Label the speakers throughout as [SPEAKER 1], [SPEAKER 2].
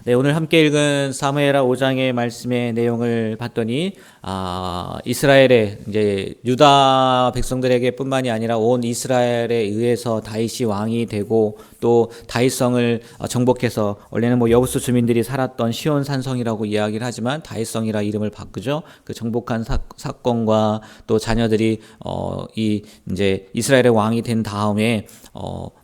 [SPEAKER 1] 네, 오늘 함께 읽은 사무엘하 5장의 말씀의 내용을 봤더니 이스라엘의 이제 유다 백성들에게뿐만이 아니라 온 이스라엘에 의해서 다윗이 왕이 되고 또 다윗성을 정복해서 원래는 여부수 주민들이 살았던 시온 산성이라고 이야기를 하지만 다윗성이라 이름을 바꾸죠. 그 정복한 사건과 또 자녀들이 이 이제 이스라엘의 왕이 된 다음에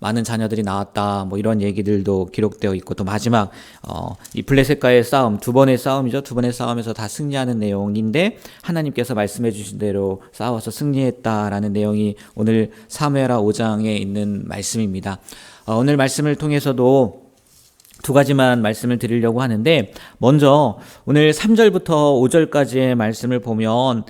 [SPEAKER 1] 많은 자녀들이 나왔다. 이런 얘기들도 기록되어 있고 또 마지막 이 블레셋과의 싸움, 두 번의 싸움이죠. 두 번의 싸움에서 다 승리하는 내용인데 하나님께서 말씀해 주신 대로 싸워서 승리했다라는 내용이 오늘 사무엘하 5장에 있는 말씀입니다. 오늘 말씀을 통해서도 두 가지만 말씀을 드리려고 하는데 먼저 오늘 3절부터 5절까지의 말씀을 보면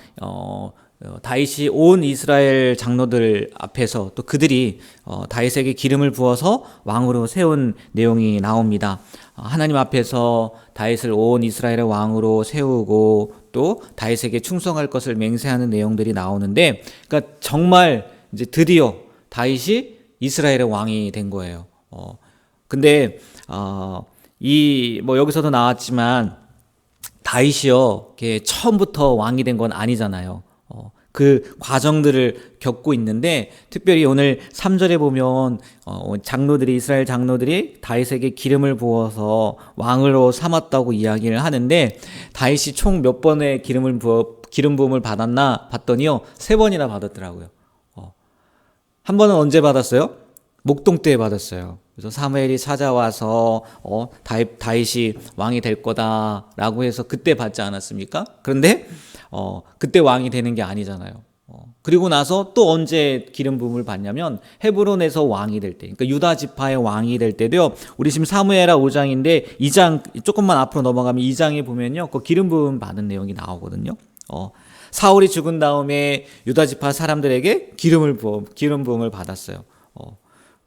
[SPEAKER 1] 다윗이 온 이스라엘 장로들 앞에서 또 그들이 다윗에게 기름을 부어서 왕으로 세운 내용이 나옵니다. 하나님 앞에서 다윗을 온 이스라엘의 왕으로 세우고 또 다윗에게 충성할 것을 맹세하는 내용들이 나오는데, 그러니까 정말 이제 드디어 다윗이 이스라엘의 왕이 된 거예요. 근데 여기서도 나왔지만 다윗이요, 처음부터 왕이 된 건 아니잖아요. 그 과정들을 겪고 있는데 특별히 오늘 3절에 보면 이스라엘 장로들이 다윗에게 기름을 부어서 왕으로 삼았다고 이야기를 하는데 다윗이 총 몇 번의 기름 부음을 받았나 봤더니요 3번이나 받았더라고요. 한 번은 언제 받았어요? 목동 때 받았어요. 그래서 사무엘이 찾아와서 다윗이 왕이 될 거다라고 해서 그때 받지 않았습니까? 그런데 그때 왕이 되는 게 아니잖아요. 그리고 나서 또 언제 기름 부음을 받냐면 헤브론에서 왕이 될 때, 그러니까 유다 지파의 왕이 될 때도요. 우리 지금 사무엘하 5장인데 2장 조금만 앞으로 넘어가면 2장에 보면요, 그 기름 부음 받은 내용이 나오거든요. 사울이 죽은 다음에 유다 지파 사람들에게 기름 부음을 받았어요.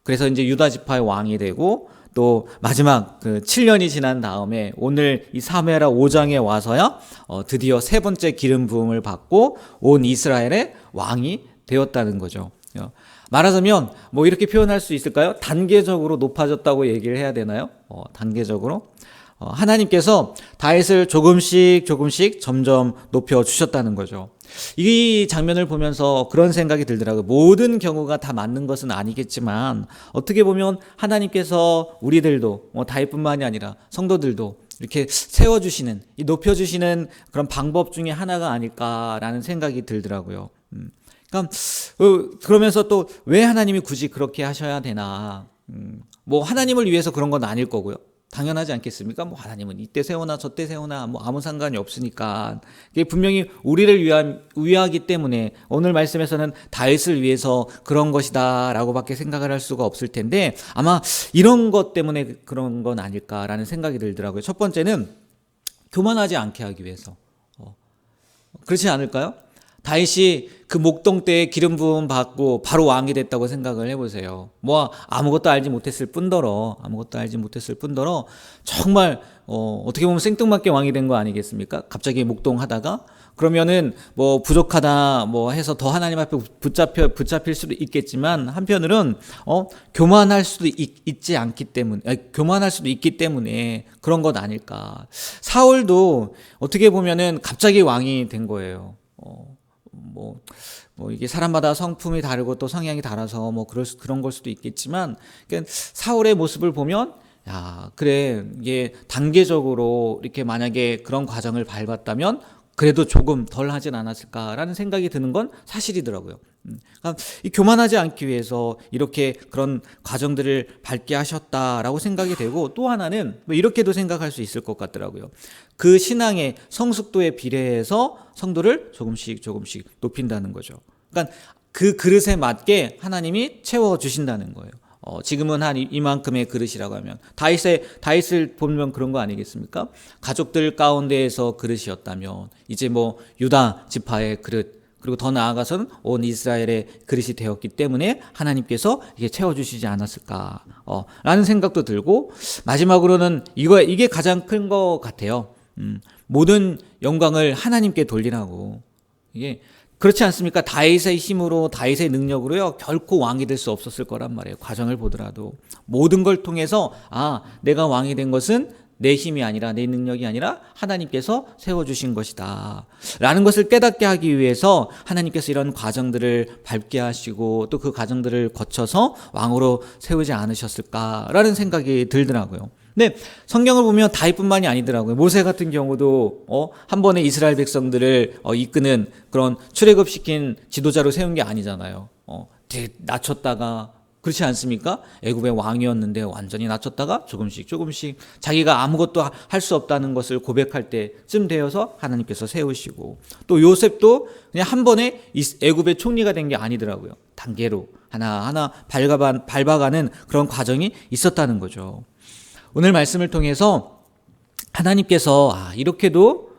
[SPEAKER 1] 그래서 이제 유다 지파의 왕이 되고 또 마지막 7년이 지난 다음에 오늘 이 사무엘하 5장에 와서야 드디어 3번째 기름 부음을 받고 온 이스라엘의 왕이 되었다는 거죠. 말하자면 이렇게 표현할 수 있을까요? 단계적으로 높아졌다고 얘기를 해야 되나요? 단계적으로 하나님께서 다윗을 조금씩 점점 높여 주셨다는 거죠. 이 장면을 보면서 그런 생각이 들더라고요. 모든 경우가 다 맞는 것은 아니겠지만 어떻게 보면 하나님께서 우리들도 다윗뿐만이 아니라 성도들도 이렇게 세워주시는, 높여주시는 그런 방법 중에 하나가 아닐까라는 생각이 들더라고요. 그러면서 또 왜 하나님이 굳이 그렇게 하셔야 되나? 하나님을 위해서 그런 건 아닐 거고요. 당연하지 않겠습니까? 하나님은 이때 세우나 저때 세우나 아무 상관이 없으니까. 이게 분명히 우리를 위하기 때문에 오늘 말씀에서는 다윗을 위해서 그런 것이다 라고밖에 생각을 할 수가 없을 텐데 아마 이런 것 때문에 그런 건 아닐까라는 생각이 들더라고요. 첫 번째는 교만하지 않게 하기 위해서. 그렇지 않을까요? 다윗이 그 목동 때에 기름 부음 받고 바로 왕이 됐다고 생각을 해보세요. 아무것도 알지 못했을 뿐더러 정말 어떻게 보면 생뚱맞게 왕이 된 거 아니겠습니까? 갑자기 목동하다가 그러면은 부족하다 해서 더 하나님 앞에 붙잡힐 수도 있겠지만 한편으로는 교만할 수도 있기 때문에 그런 것 아닐까. 사울도 어떻게 보면은 갑자기 왕이 된 거예요. 이게 사람마다 성품이 다르고 또 성향이 달라서 그런 걸 수도 있겠지만, 그러니까 사울의 모습을 보면, 그래, 이게 단계적으로 이렇게 만약에 그런 과정을 밟았다면 그래도 조금 덜 하진 않았을까라는 생각이 드는 건 사실이더라고요. 그러니까 이 교만하지 않기 위해서 이렇게 그런 과정들을 밟게 하셨다라고 생각이 되고, 또 하나는 이렇게도 생각할 수 있을 것 같더라고요. 그 신앙의 성숙도에 비례해서 성도를 조금씩 높인다는 거죠. 그러니까 그 그릇에 맞게 하나님이 채워주신다는 거예요. 지금은 한 이만큼의 그릇이라고 하면 다윗을 보면 그런 거 아니겠습니까? 가족들 가운데에서 그릇이었다면 이제 유다 지파의 그릇, 그리고 더 나아가서는 온 이스라엘의 그릇이 되었기 때문에 하나님께서 이게 채워주시지 않았을까 라는 생각도 들고, 마지막으로는 이게 가장 큰 것 같아요. 모든 영광을 하나님께 돌리라고. 이게 그렇지 않습니까? 다윗의 힘으로, 다윗의 능력으로요, 결코 왕이 될 수 없었을 거란 말이에요. 과정을 보더라도 모든 걸 통해서 내가 왕이 된 것은 내 힘이 아니라 내 능력이 아니라 하나님께서 세워주신 것이다 라는 것을 깨닫게 하기 위해서 하나님께서 이런 과정들을 밟게 하시고 또 그 과정들을 거쳐서 왕으로 세우지 않으셨을까라는 생각이 들더라고요. 근데 성경을 보면 다윗뿐만이 아니더라고요. 모세 같은 경우도 한 번에 이스라엘 백성들을 이끄는 그런 출애굽시킨 지도자로 세운 게 아니잖아요. 되게 낮췄다가, 그렇지 않습니까? 애굽의 왕이었는데 완전히 낮췄다가 조금씩 자기가 아무것도 할 수 없다는 것을 고백할 때쯤 되어서 하나님께서 세우시고, 또 요셉도 그냥 한 번에 애굽의 총리가 된 게 아니더라고요. 단계로 하나하나 밟아가는 그런 과정이 있었다는 거죠. 오늘 말씀을 통해서 하나님께서 이렇게도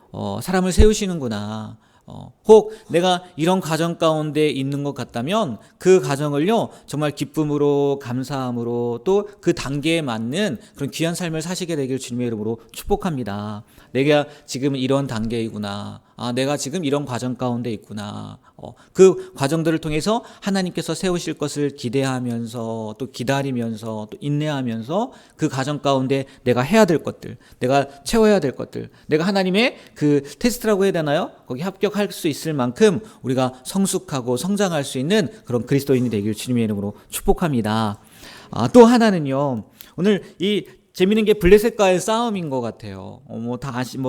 [SPEAKER 1] 사람을 세우시는구나. 혹 내가 이런 가정 가운데 있는 것 같다면 그 가정을요 정말 기쁨으로 감사함으로 또 그 단계에 맞는 그런 귀한 삶을 사시게 되길 주님의 이름으로 축복합니다. 내가 지금 이런 단계이구나. 내가 지금 이런 과정 가운데 있구나. 그 과정들을 통해서 하나님께서 세우실 것을 기대하면서 또 기다리면서 또 인내하면서 그 과정 가운데 내가 해야 될 것들, 내가 채워야 될 것들, 내가 하나님의 그 테스트라고 해야 되나요? 거기 합격할 수 있을 만큼 우리가 성숙하고 성장할 수 있는 그런 그리스도인이 되길 주님의 이름으로 축복합니다. 또 하나는요, 오늘 이 재미있는 게 블레셋과의 싸움인 것 같아요.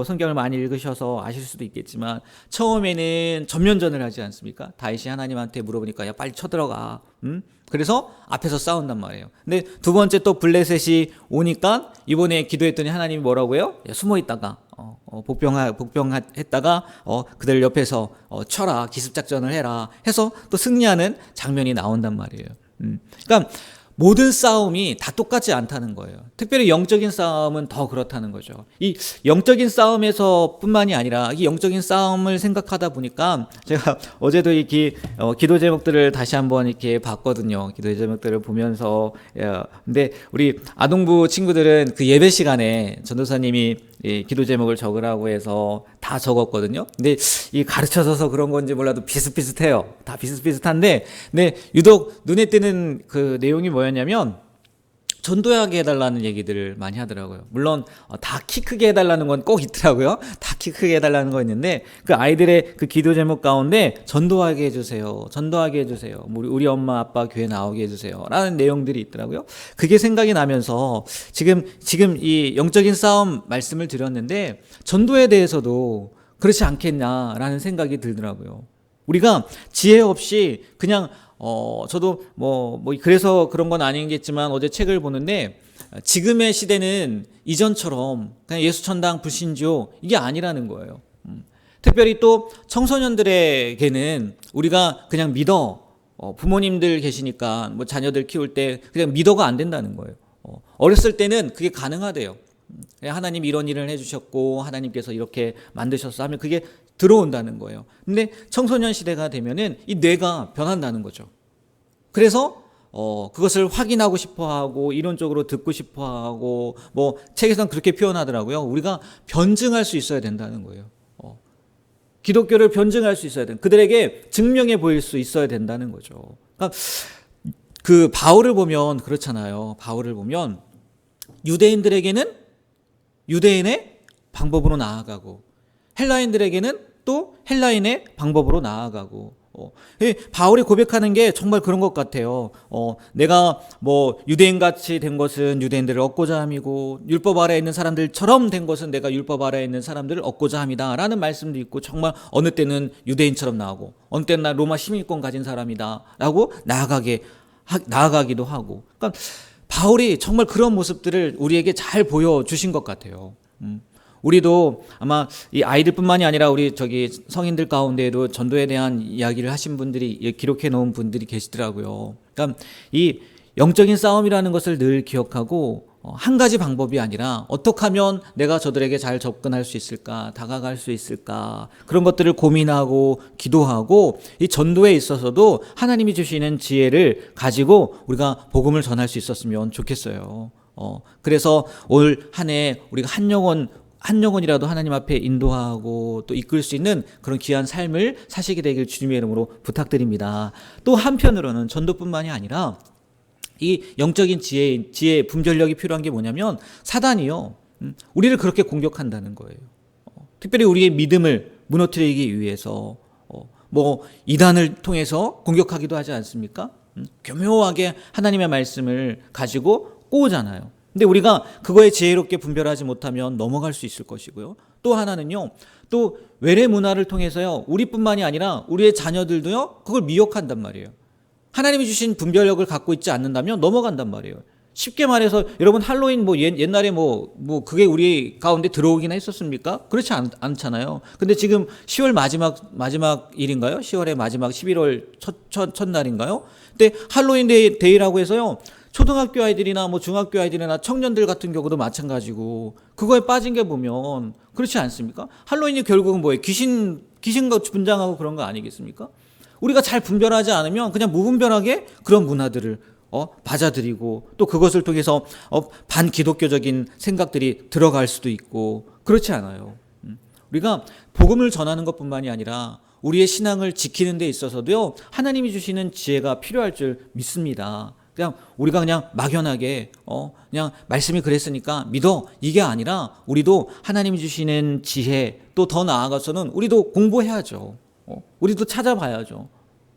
[SPEAKER 1] 성경을 많이 읽으셔서 아실 수도 있겠지만, 처음에는 전면전을 하지 않습니까? 다윗이 하나님한테 물어보니까, 야, 빨리 쳐들어가. 그래서 앞에서 싸운단 말이에요. 근데 두 번째 또 블레셋이 오니까, 이번에 기도했더니 하나님이 뭐라고요? 야, 숨어 있다가, 복병했다가, 그들 옆에서, 쳐라, 기습작전을 해라. 해서 또 승리하는 장면이 나온단 말이에요. 그러니까, 모든 싸움이 다 똑같지 않다는 거예요. 특별히 영적인 싸움은 더 그렇다는 거죠. 이 영적인 싸움에서 뿐만이 아니라 이 영적인 싸움을 생각하다 보니까 제가 어제도 이 기도 제목들을 다시 한번 이렇게 봤거든요. 기도 제목들을 보면서. 근데 우리 아동부 친구들은 그 예배 시간에 전도사님이 기도 제목을 적으라고 해서 다 적었거든요. 근데 이 가르쳐져서 그런 건지 몰라도 비슷비슷해요. 다 비슷비슷한데, 근데 유독 눈에 띄는 그 내용이 뭐였냐면, 전도하게 해달라는 얘기들을 많이 하더라고요. 물론 다 키 크게 해달라는 건 꼭 있더라고요. 다 키 크게 해달라는 거 있는데, 그 아이들의 그 기도 제목 가운데 전도하게 해주세요. 전도하게 해주세요. 우리 엄마 아빠 교회 나오게 해주세요. 라는 내용들이 있더라고요. 그게 생각이 나면서 지금 이 영적인 싸움 말씀을 드렸는데, 전도에 대해서도 그렇지 않겠냐라는 생각이 들더라고요. 우리가 지혜 없이 그냥 저도 그래서 그런 건 아니겠지만 어제 책을 보는데, 지금의 시대는 이전처럼 그냥 예수천당 불신조 이게 아니라는 거예요. 특별히 또 청소년들에게는 우리가 그냥 믿어, 부모님들 계시니까 자녀들 키울 때 그냥 믿어가 안 된다는 거예요. 어렸을 때는 그게 가능하대요. 하나님 이런 일을 해주셨고 하나님께서 이렇게 만드셨어 하면 그게 들어온다는 거예요. 근데 청소년 시대가 되면은 이 뇌가 변한다는 거죠. 그래서 그것을 확인하고 싶어하고 이론적으로 듣고 싶어하고 책에서는 그렇게 표현하더라고요. 우리가 변증할 수 있어야 된다는 거예요. 기독교를 변증할 수 있어야 된다. 그들에게 증명해 보일 수 있어야 된다는 거죠. 그러니까 그 바울을 보면 그렇잖아요. 바울을 보면 유대인들에게는 유대인의 방법으로 나아가고 헬라인들에게는 또 헬라인의 방법으로 나아가고, 바울이 고백하는 게 정말 그런 것 같아요. 내가 유대인같이 된 것은 유대인들을 얻고자 함이고, 율법 아래에 있는 사람들처럼 된 것은 내가 율법 아래에 있는 사람들을 얻고자 함이다 라는 말씀도 있고, 정말 어느 때는 유대인처럼 나오고 어느 때는 나 로마 시민권 가진 사람이다 라고 나아가기도 하고, 그러니까 바울이 정말 그런 모습들을 우리에게 잘 보여주신 것 같아요. 우리도 아마 이 아이들뿐만이 아니라 우리 성인들 가운데에도 전도에 대한 이야기를 하신 분들이, 기록해 놓은 분들이 계시더라고요. 그러니까 이 영적인 싸움이라는 것을 늘 기억하고, 한 가지 방법이 아니라 어떻게 하면 내가 저들에게 잘 접근할 수 있을까, 다가갈 수 있을까, 그런 것들을 고민하고 기도하고, 이 전도에 있어서도 하나님이 주시는 지혜를 가지고 우리가 복음을 전할 수 있었으면 좋겠어요. 그래서 올 한 해 우리가 한 영혼이라도 하나님 앞에 인도하고 또 이끌 수 있는 그런 귀한 삶을 사시게 되길 주님의 이름으로 부탁드립니다. 또 한편으로는 전도뿐만이 아니라 이 영적인 지혜 분별력이 필요한 게 뭐냐면, 사단이요, 우리를 그렇게 공격한다는 거예요. 특별히 우리의 믿음을 무너뜨리기 위해서 뭐 이단을 통해서 공격하기도 하지 않습니까? 교묘하게 하나님의 말씀을 가지고 꼬우잖아요. 근데 우리가 그거에 지혜롭게 분별하지 못하면 넘어갈 수 있을 것이고요. 또 하나는요, 또 외래 문화를 통해서요, 우리뿐만이 아니라 우리의 자녀들도요, 그걸 미혹한단 말이에요. 하나님이 주신 분별력을 갖고 있지 않는다면 넘어간단 말이에요. 쉽게 말해서 여러분 할로윈 뭐 옛날에 뭐 그게 우리 가운데 들어오긴 했었습니까? 그렇지 않잖아요. 근데 지금 10월 마지막 일인가요? 10월의 마지막 11월 첫날인가요? 근데 할로윈 데이라고 해서요. 초등학교 아이들이나 뭐 중학교 아이들이나 청년들 같은 경우도 마찬가지고 그거에 빠진 게 보면 그렇지 않습니까? 할로윈이 결국은 뭐예요? 귀신과 분장하고 그런 거 아니겠습니까? 우리가 잘 분별하지 않으면 그냥 무분별하게 그런 문화들을 받아들이고 또 그것을 통해서 반기독교적인 생각들이 들어갈 수도 있고 그렇지 않아요. 우리가 복음을 전하는 것뿐만이 아니라 우리의 신앙을 지키는 데 있어서도요, 하나님이 주시는 지혜가 필요할 줄 믿습니다. 그냥 우리가 그냥 막연하게 그냥 말씀이 그랬으니까 믿어, 이게 아니라 우리도 하나님이 주시는 지혜, 또 더 나아가서는 우리도 공부해야죠. 우리도 찾아봐야죠.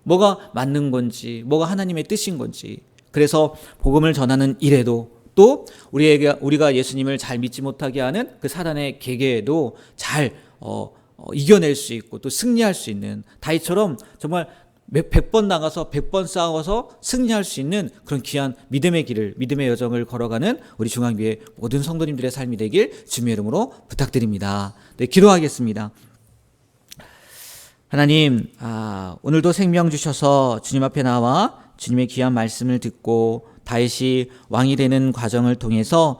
[SPEAKER 1] 뭐가 맞는 건지, 뭐가 하나님의 뜻인 건지. 그래서 복음을 전하는 일에도 또 우리가 예수님을 잘 믿지 못하게 하는 그 사단의 계계에도 잘 이겨낼 수 있고 또 승리할 수 있는, 다윗처럼 정말 100번 나가서 100번 싸워서 승리할 수 있는 그런 귀한 믿음의 길을, 믿음의 여정을 걸어가는 우리 중앙교회 모든 성도님들의 삶이 되길 주님의 이름으로 부탁드립니다. 네, 기도하겠습니다. 하나님, 오늘도 생명 주셔서 주님 앞에 나와 주님의 귀한 말씀을 듣고 다윗이 왕이 되는 과정을 통해서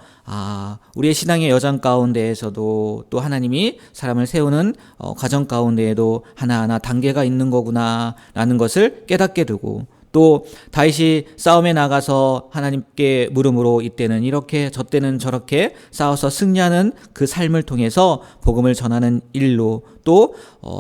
[SPEAKER 1] 우리의 신앙의 여정 가운데에서도 또 하나님이 사람을 세우는 과정 가운데에도 하나하나 단계가 있는 거구나 라는 것을 깨닫게 되고, 또 다윗이 싸움에 나가서 하나님께 물음으로 이때는 이렇게 저때는 저렇게 싸워서 승리하는 그 삶을 통해서 복음을 전하는 일로 또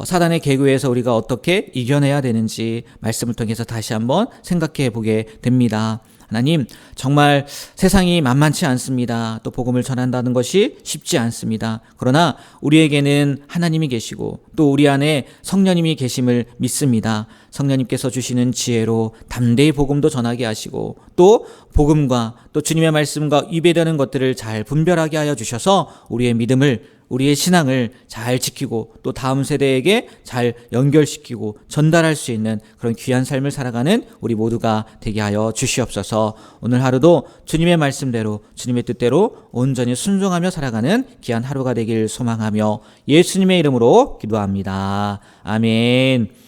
[SPEAKER 1] 사단의 계교에서 우리가 어떻게 이겨내야 되는지 말씀을 통해서 다시 한번 생각해 보게 됩니다. 하나님, 정말 세상이 만만치 않습니다. 또 복음을 전한다는 것이 쉽지 않습니다. 그러나 우리에게는 하나님이 계시고 또 우리 안에 성령님이 계심을 믿습니다. 성령님께서 주시는 지혜로 담대히 복음도 전하게 하시고 또 복음과 또 주님의 말씀과 위배되는 것들을 잘 분별하게 하여 주셔서 우리의 믿음을, 우리의 신앙을 잘 지키고 또 다음 세대에게 잘 연결시키고 전달할 수 있는 그런 귀한 삶을 살아가는 우리 모두가 되게 하여 주시옵소서. 오늘 하루도 주님의 말씀대로 주님의 뜻대로 온전히 순종하며 살아가는 귀한 하루가 되길 소망하며 예수님의 이름으로 기도합니다. 아멘.